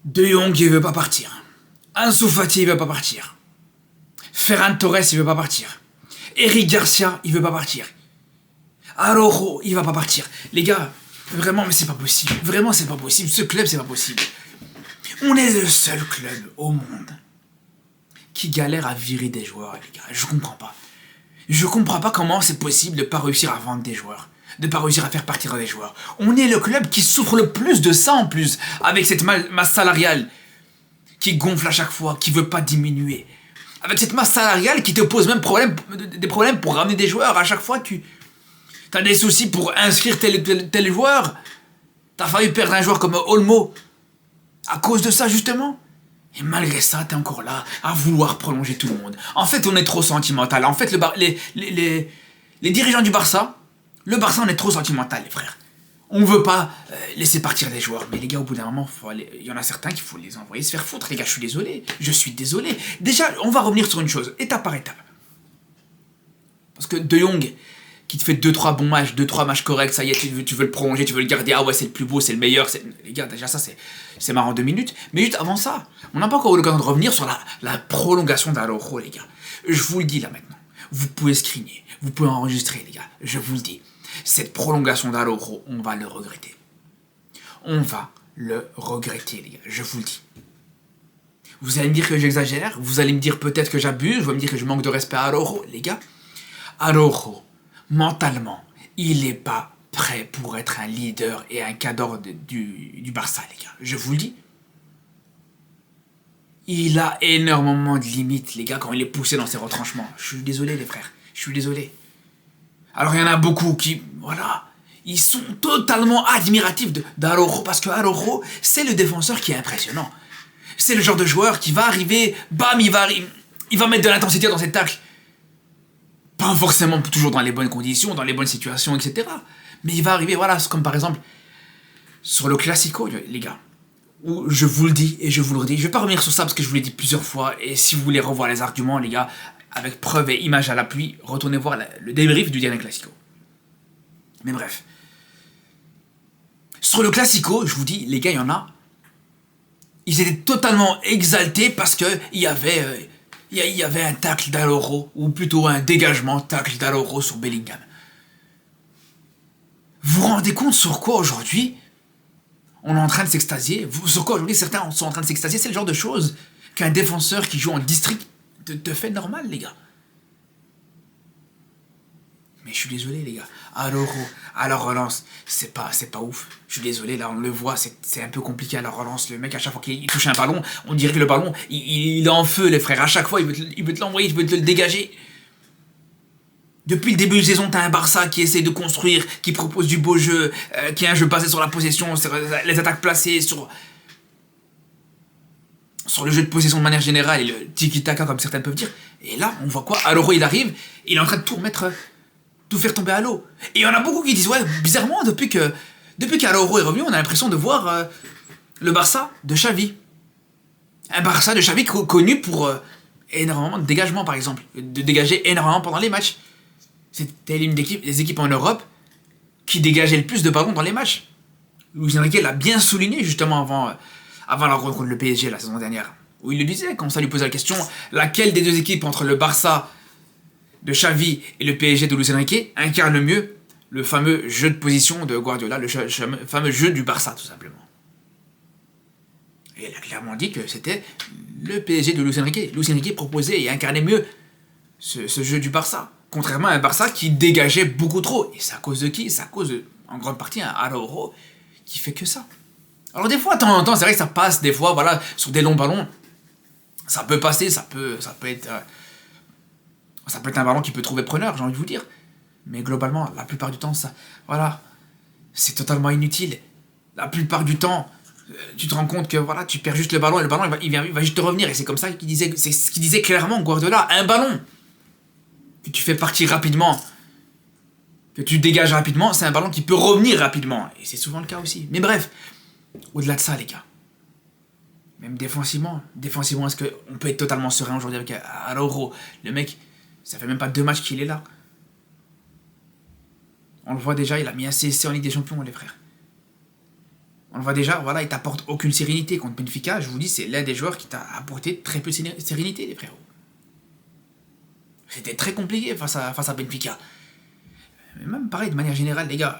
De Jong, il veut pas partir. Ansu Fati, il veut pas partir. Ferran Torres, il veut pas partir. Eric Garcia, il veut pas partir. Araujo, il va pas partir. Les gars, vraiment, mais c'est pas possible. Vraiment, c'est pas possible. Ce club, c'est pas possible. On est le seul club au monde qui galère à virer des joueurs, les gars. Je comprends pas. Je comprends pas comment c'est possible de pas réussir à vendre des joueurs. De pas réussir à faire partir des joueurs. On est le club qui souffre le plus de ça en plus. Avec cette masse salariale qui gonfle à chaque fois, qui veut pas diminuer. Avec cette masse salariale qui te pose même des problèmes pour ramener des joueurs. À chaque fois, tu as des soucis pour inscrire tel joueur. T'as failli perdre un joueur comme Olmo. À cause de ça, justement. Et malgré ça, t'es encore là à vouloir prolonger tout le monde. En fait, on est trop sentimental. En fait, les dirigeants du Barça, le Barça, on est trop sentimental, les frères. On veut pas laisser partir des joueurs. Mais les gars, au bout d'un moment, il y en a certains qu'il faut les envoyer se faire foutre. Les gars, je suis désolé. Je suis désolé. Déjà, on va revenir sur une chose, étape par étape. Parce que De Jong, qui te fait 2-3 bons matchs, 2-3 matchs corrects, ça y est, tu veux le prolonger, tu veux le garder, ah ouais, c'est le plus beau, c'est le meilleur. Les gars, déjà ça, c'est marrant 2 minutes. Mais juste avant ça, on n'a pas encore eu l'occasion de revenir sur la prolongation d'Araujo, les gars. Je vous le dis là maintenant. Vous pouvez screener, vous pouvez enregistrer, les gars. Je vous le dis. Cette prolongation d'Araujo, on va le regretter. On va le regretter, les gars. Je vous le dis. Vous allez me dire que j'exagère, vous allez me dire peut-être que j'abuse, vous allez me dire que je manque de respect à Araujo, les gars. Araujo, mentalement, il n'est pas prêt pour être un leader et un cadre du Barça, les gars. Je vous le dis. Il a énormément de limites, les gars, quand il est poussé dans ses retranchements. Je suis désolé, les frères. Je suis désolé. Alors, il y en a beaucoup qui, voilà, ils sont totalement admiratifs d'Araujo, parce que Araujo, c'est le défenseur qui est impressionnant. C'est le genre de joueur qui va arriver, bam, il va mettre de l'intensité dans ses tacles. Pas forcément toujours dans les bonnes conditions, dans les bonnes situations, etc. Mais il va arriver, voilà, comme par exemple, sur le Classico, les gars, où je vous le dis et je vous le redis, je vais pas revenir sur ça parce que je vous l'ai dit plusieurs fois, et si vous voulez revoir les arguments, les gars, avec preuves et images à l'appui, retournez voir le débrief du dernier Classico. Mais bref. Sur le Classico, je vous dis, les gars, il y en a, ils étaient totalement exaltés parce que il y avait un tacle d'Araujo, ou plutôt un dégagement tacle d'Araujo sur Bellingham. Vous vous rendez compte sur quoi aujourd'hui on est en train de s'extasier? Sur quoi aujourd'hui certains sont en train de s'extasier? C'est le genre de choses qu'un défenseur qui joue en district te fait normal, les gars. Mais je suis désolé, les gars. Araujo, à la relance, c'est pas ouf. Je suis désolé, là on le voit, c'est un peu compliqué à la relance. Le mec, à chaque fois qu'il touche un ballon, on dirait que le ballon, il est en feu, les frères. À chaque fois, il veut te l'envoyer, il veut te le dégager. Depuis le début de saison, t'as un Barça qui essaie de construire, qui propose du beau jeu, qui a un jeu basé sur la possession, sur les attaques placées, sur le jeu de possession de manière générale et le tiki-taka comme certains peuvent dire. Et là, on voit quoi? Araujo, il arrive, il est en train de tout faire tomber à l'eau. Et il y en a beaucoup qui disent, ouais, bizarrement, depuis qu'Araujo est revenu, on a l'impression de voir le Barça de Xavi. Un Barça de Xavi connu pour énormément de dégagement, par exemple. De dégager énormément pendant les matchs. C'était l'une des équipes en Europe qui dégageait le plus de ballons dans les matchs. Luis Enrique l'a bien souligné, justement, avant la rencontre contre le PSG la saison dernière. Où il le disait, quand ça lui posait la question, laquelle des deux équipes entre le Barça de Xavi et le PSG de Luis Enrique incarne le mieux le fameux jeu de position de Guardiola, le fameux jeu du Barça, tout simplement. Et il a clairement dit que c'était le PSG de Luis Enrique. Luis Enrique proposait et incarnait mieux ce jeu du Barça. Contrairement à un Barça qui dégageait beaucoup trop. Et c'est à cause de qui? C'est à cause, en grande partie, un Araujo qui fait que ça. Alors des fois, de temps en temps, c'est vrai que ça passe, des fois, voilà, sur des longs ballons. Ça peut passer, ça peut être un ballon qui peut trouver preneur, j'ai envie de vous dire. Mais globalement, la plupart du temps, ça, voilà, c'est totalement inutile. La plupart du temps, tu te rends compte que voilà, tu perds juste le ballon et le ballon il va juste te revenir. Et c'est comme ça c'est ce qu'il disait clairement Guardiola. Un ballon que tu fais partir rapidement, que tu dégages rapidement, c'est un ballon qui peut revenir rapidement. Et c'est souvent le cas aussi. Mais bref, au-delà de ça, les gars, même défensivement, est-ce qu'on peut être totalement serein aujourd'hui avec Araujo? Le mec, ça fait même pas 2 matchs qu'il est là. On le voit déjà, il a mis un CSC en Ligue des Champions, les frères. On le voit déjà, voilà, il t'apporte aucune sérénité contre Benfica. Je vous dis, c'est l'un des joueurs qui t'a apporté très peu de sérénité, les frérots. C'était très compliqué face à Benfica. Mais même pareil, de manière générale, les gars,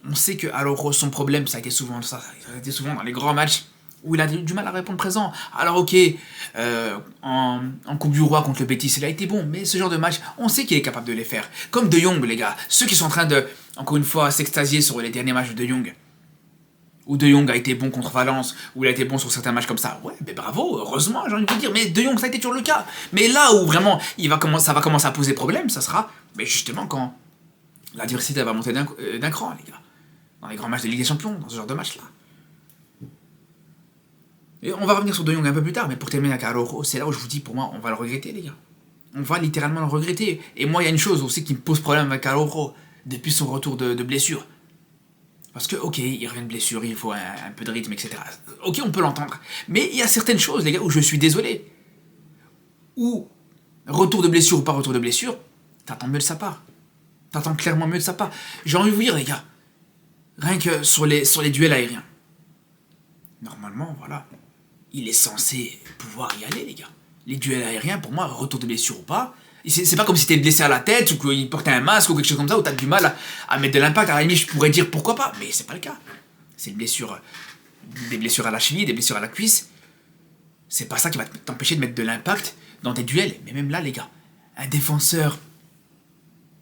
on sait que alors son problème, ça a été souvent dans les grands matchs où il a du mal à répondre présent. Alors ok, en Coupe du Roi contre le Betis, il a été bon, mais ce genre de match, on sait qu'il est capable de les faire. Comme De Jong, les gars, ceux qui sont en train de, encore une fois, s'extasier sur les derniers matchs de De Jong, où De Jong a été bon contre Valence, où il a été bon sur certains matchs comme ça. Ouais, mais bravo, heureusement, j'ai envie de vous dire. Mais De Jong, ça a été toujours le cas. Mais là où vraiment ça va commencer à poser problème, ça sera mais justement quand l'adversité va monter d'un cran, les gars. Dans les grands matchs de Ligue des Champions, dans ce genre de match-là. Et on va revenir sur De Jong un peu plus tard, mais pour terminer avec Araujo, c'est là où je vous dis, pour moi, on va le regretter, les gars. On va littéralement le regretter. Et moi, il y a une chose aussi qui me pose problème avec Araujo, depuis son retour de blessure. Parce que, ok, il revient de blessure, il faut un peu de rythme, etc. Ok, on peut l'entendre. Mais il y a certaines choses, les gars, où je suis désolé. Où, retour de blessure ou pas retour de blessure, t'attends mieux de sa part. T'attends clairement mieux de sa part. J'ai envie de vous dire, les gars, rien que sur les duels aériens. Normalement, voilà, il est censé pouvoir y aller, les gars. Les duels aériens, pour moi, retour de blessure ou pas, c'est pas comme si t'es blessé à la tête ou qu'il portait un masque ou quelque chose comme ça où t'as du mal à mettre de l'impact. À la limite, je pourrais dire pourquoi pas, mais c'est pas le cas. C'est des blessures à la cheville, des blessures à la cuisse. C'est pas ça qui va t'empêcher de mettre de l'impact dans tes duels. Mais même là, les gars, un défenseur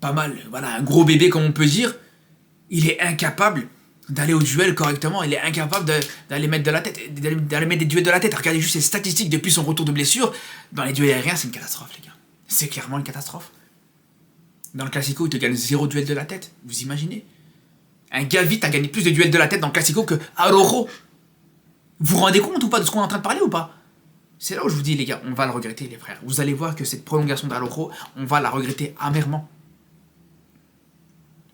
pas mal, voilà, un gros bébé comme on peut dire, il est incapable d'aller au duel correctement, il est incapable d'aller mettre de la tête, d'aller mettre des duels de la tête. Regardez juste ses statistiques depuis son retour de blessure. Dans les duels aériens, c'est une catastrophe, les gars. C'est clairement une catastrophe. Dans le Classico, il te gagne 0 duel de la tête. Vous imaginez? Un Gavi a gagné plus de duels de la tête dans le Classico que Araujo. Vous vous rendez compte ou pas de ce qu'on est en train de parler ou pas? C'est là où je vous dis, les gars, on va le regretter, les frères. Vous allez voir que cette prolongation d'Araujo, on va la regretter amèrement.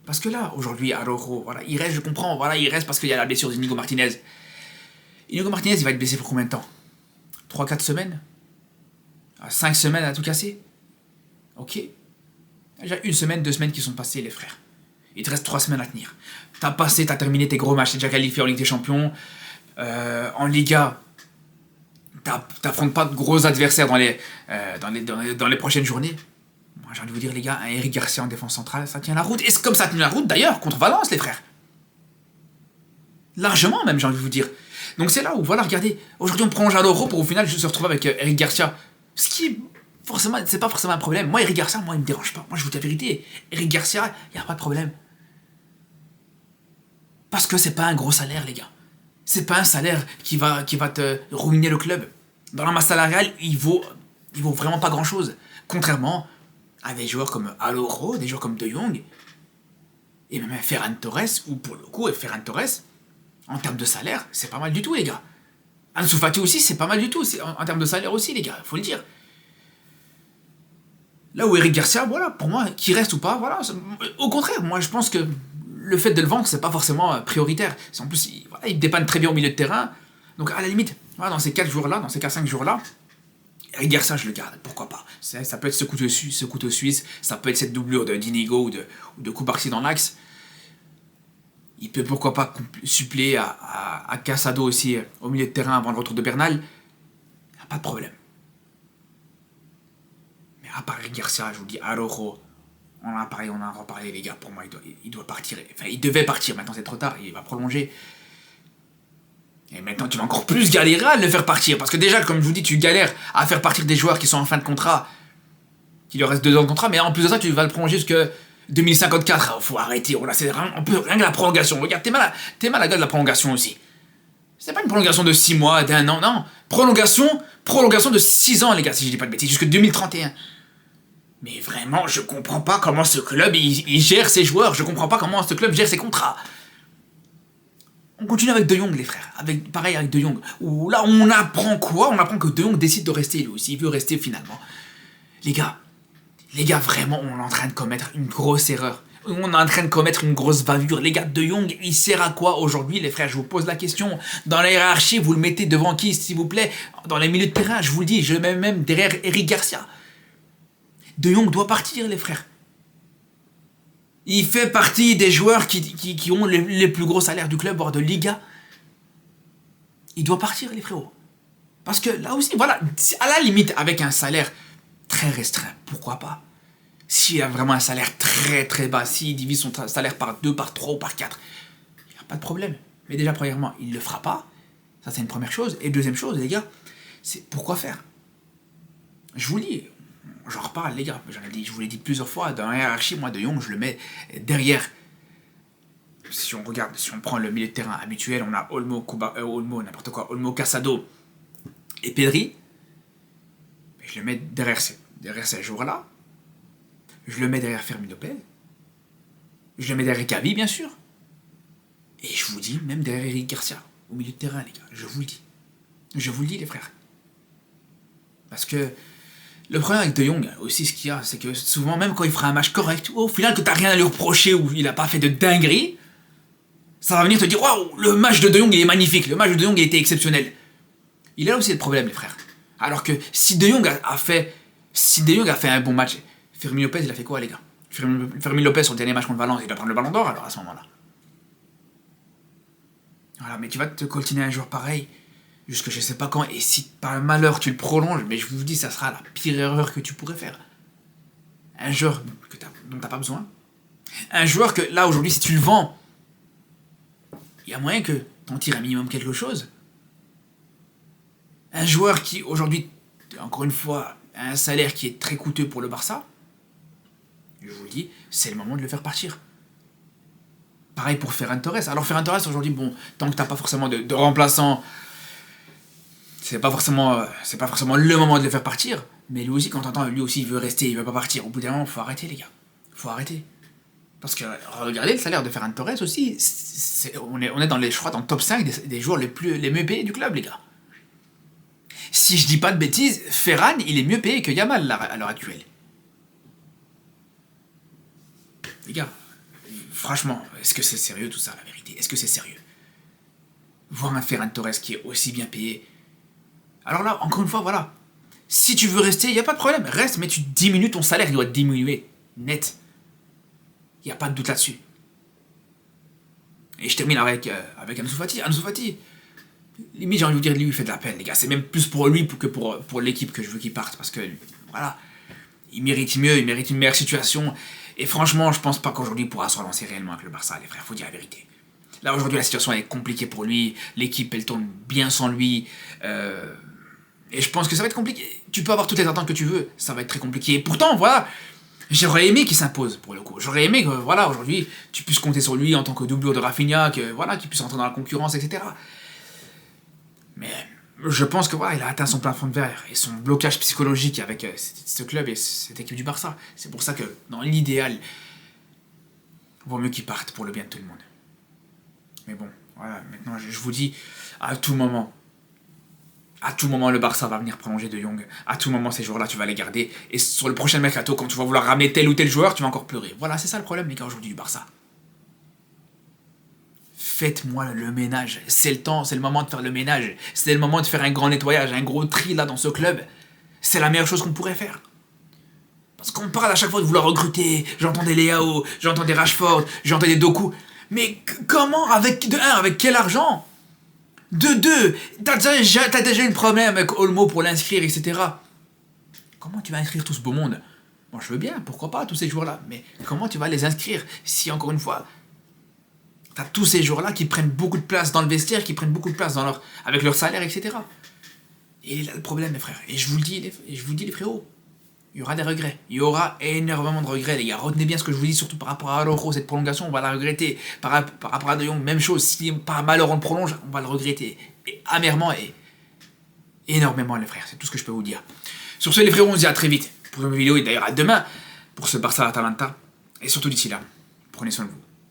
Parce que là, aujourd'hui, Araujo, voilà, il reste, je comprends, voilà, il reste parce qu'il y a la blessure d'Inigo Martinez. Inigo Martinez, il va être blessé pour combien de temps? 3-4 semaines? 5 semaines à tout casser? Ok. Déjà 1 semaine, 2 semaines qui sont passées, les frères. Il te reste 3 semaines à tenir. T'as terminé tes gros matchs, t'es déjà qualifié en Ligue des Champions. En Liga, t'affrontes pas de gros adversaires dans les prochaines journées. Moi, j'ai envie de vous dire, les gars, un Eric Garcia en défense centrale, ça tient la route. Et c'est comme ça tient la route, d'ailleurs, contre Valence, les frères. Largement, même, j'ai envie de vous dire. Donc c'est là où, voilà, regardez, aujourd'hui, on prolonge à l'Euro pour au final se retrouver avec Eric Garcia. Ce qui est forcément, c'est pas forcément un problème. Moi, Eric Garcia, moi, il me dérange pas. Moi, je vous dis la vérité. Eric Garcia, il n'y a pas de problème. Parce que c'est pas un gros salaire, les gars. C'est pas un salaire qui va te ruiner le club. Dans la masse salariale, il vaut vraiment pas grand-chose. Contrairement à des joueurs comme Araujo, des joueurs comme De Jong, et même Ferran Torres, ou pour le coup, Ferran Torres, en termes de salaire, c'est pas mal du tout, les gars. Ansu Fati aussi, c'est pas mal du tout, en termes de salaire aussi, les gars, faut le dire. Là où Eric Garcia, voilà, pour moi, qu'il reste ou pas, voilà. Au contraire, moi, je pense que le fait de le vendre, c'est pas forcément prioritaire. En plus, il dépanne très bien au milieu de terrain. Donc, à la limite, voilà, dans ces 4 jours-là, dans ces 4-5 jours-là, Eric Garcia, je le garde, pourquoi pas. Ça peut être ce couteau suisse, ça peut être cette doublure d'Inigo ou de Koubarsi dans l'axe. Il peut pourquoi pas suppléer à Casado aussi au milieu de terrain avant le retour de Bernal. Pas de problème. Mais à part Eric Garcia, je vous dis, Araujo, on en a reparlé les gars, pour moi il doit partir. Enfin, il devait partir, maintenant c'est trop tard, il va prolonger. Et maintenant, tu vas encore plus galérer à le faire partir. Parce que déjà, comme je vous dis, tu galères à faire partir des joueurs qui sont en fin de contrat, qu'il leur reste 2 ans de contrat, mais en plus de ça, tu vas le prolonger jusqu'à 2054. Faut arrêter. On peut rien que la prolongation. Regarde, t'es mal à la gueule de la prolongation aussi. C'est pas une prolongation de 6 mois, d'1 an, non. Prolongation de 6 ans, les gars, si je dis pas de bêtises, jusque 2031. Mais vraiment, je comprends pas comment ce club, il gère ses joueurs. Je comprends pas comment ce club gère ses contrats. On continue avec De Jong, les frères. Pareil avec De Jong. Où là, on apprend quoi? On apprend que De Jong décide de rester, lui aussi. Il veut rester finalement. Les gars, vraiment, on est en train de commettre une grosse erreur. On est en train de commettre une grosse bavure. Les gars, De Jong, il sert à quoi aujourd'hui, les frères? Je vous pose la question. Dans la hiérarchie, vous le mettez devant qui, s'il vous plaît? Dans les milieux de terrain, je vous le dis, je le mets même derrière Eric Garcia. De Jong doit partir, les frères. Il fait partie des joueurs qui ont les plus gros salaires du club, voire de Liga. il doit partir, les frérots. Parce que là aussi, voilà, à la limite, avec un salaire très restreint, pourquoi pas? S'il a vraiment un salaire très très bas, s'il divise son salaire par 2, par 3 ou par 4, il n'y a pas de problème. Mais déjà, premièrement, il ne le fera pas. Ça, c'est une première chose. Et deuxième chose, les gars, c'est pourquoi faire? Je vous le dis, j'en reparle, les gars. Je vous l'ai dit plusieurs fois, dans la hiérarchie, moi, De Jong, je le mets derrière. Si on regarde, si on prend le milieu de terrain habituel, on a n'importe quoi, Olmo, Casado et Pedri. Je le mets derrière ces joueurs-là. Je le mets derrière Fermin Lopez. Je le mets derrière Gavi, bien sûr. Et je vous dis, même derrière Eric Garcia, au milieu de terrain, les gars. Je vous le dis. Je vous le dis, les frères. Parce que le problème avec De Jong, aussi, ce qu'il y a, c'est que souvent, même quand il fera un match correct, au final, que t'as rien à lui reprocher ou il n'a pas fait de dinguerie, ça va venir te dire, waouh, le match de Jong, il est magnifique. Le match de Jong, il était exceptionnel. Il a là aussi le problème, les frères. Alors que si De Jong a fait un bon match, Fermin Lopez, il a fait quoi, les gars? Fermin Lopez, sur le dernier match contre Valence, il va prendre le ballon d'or, alors, à ce moment-là. Voilà, mais tu vas te coltiner un joueur pareil, jusque je sais pas quand, et si par malheur tu le prolonges, mais je vous dis, ça sera la pire erreur que tu pourrais faire. Un joueur dont t'as pas besoin. Un joueur que, là, aujourd'hui, si tu le vends, il y a moyen que t'en tires un minimum quelque chose. Un joueur qui, aujourd'hui, encore une fois, a un salaire qui est très coûteux pour le Barça, je vous le dis, c'est le moment de le faire partir. Pareil pour Ferran Torres. Alors Ferran Torres, aujourd'hui, bon, tant que t'as pas forcément de remplaçant, c'est pas forcément le moment de le faire partir. Mais lui aussi, quand t'entends, lui aussi, il veut rester, il veut pas partir. Au bout d'un moment, faut arrêter, les gars. Faut arrêter. Parce que, regardez le salaire de Ferran Torres aussi, on est dans je crois, dans le top 5 des joueurs les mieux payés du club, les gars. Si je dis pas de bêtises, Ferran, il est mieux payé que Yamal à l'heure actuelle. Les gars, franchement, est-ce que c'est sérieux tout ça, la vérité? Est-ce que c'est sérieux? Voir un Ferran Torres qui est aussi bien payé. Alors là, encore une fois, voilà. Si tu veux rester, il n'y a pas de problème. Reste, mais tu diminues ton salaire, il doit diminuer. Net. Il n'y a pas de doute là-dessus. Et je termine avec Ansu Fati. Ansu Fati, limite, j'ai envie de vous dire, lui, il fait de la peine, les gars. C'est même plus pour lui que pour l'équipe que je veux qu'il parte. Parce que, voilà, il mérite mieux, il mérite une meilleure situation. Et franchement, je pense pas qu'aujourd'hui il pourra se relancer réellement avec le Barça, les frères, faut dire la vérité. Là, aujourd'hui, la situation est compliquée pour lui. L'équipe, elle tourne bien sans lui. Et je pense que ça va être compliqué. Tu peux avoir toutes les attentes que tu veux, ça va être très compliqué. Et pourtant, voilà, j'aurais aimé qu'il s'impose, pour le coup. J'aurais aimé que, voilà, aujourd'hui, tu puisses compter sur lui en tant que doublure de Rafinha, voilà, qu'il puisse entrer dans la concurrence, etc. Mais je pense que, voilà, il a atteint son plafond de verre et son blocage psychologique avec ce club et cette équipe du Barça. C'est pour ça que, dans l'idéal, vaut mieux qu'il parte pour le bien de tout le monde. Mais bon, voilà, maintenant, je vous dis, à tout moment, le Barça va venir prolonger De Jong. À tout moment, ces joueurs-là, tu vas les garder. Et sur le prochain mercato, quand tu vas vouloir ramener tel ou tel joueur, tu vas encore pleurer. Voilà, c'est ça le problème, les gars, aujourd'hui du Barça. Faites-moi le ménage. C'est le moment de faire le ménage. C'est le moment de faire un grand nettoyage, un gros tri là dans ce club. C'est la meilleure chose qu'on pourrait faire. Parce qu'on parle à chaque fois de vouloir recruter. J'entends des Leao, j'entends des Rashford, j'entends des Doku. Mais comment, avec quel argent? De deux, t'as déjà eu le problème avec Olmo pour l'inscrire, etc. Comment tu vas inscrire tout ce beau monde? Bon, je veux bien, pourquoi pas, tous ces joueurs-là. Mais comment tu vas les inscrire si, encore une fois, t'as tous ces joueurs-là qui prennent beaucoup de place dans le vestiaire, qui prennent beaucoup de place avec leur salaire, etc. Et là, le problème, mes frères, et je vous le dis, les frérots, il y aura des regrets. Il y aura énormément de regrets, les gars. Retenez bien ce que je vous dis, surtout par rapport à Araujo, cette prolongation, on va la regretter. Par rapport à De Jong, même chose. Si par malheur on le prolonge, on va le regretter. Et amèrement et énormément, les frères. C'est tout ce que je peux vous dire. Sur ce, les frérots, on se dit à très vite pour une vidéo et d'ailleurs à demain pour ce Barça-Atalanta. Et surtout d'ici là, prenez soin de vous.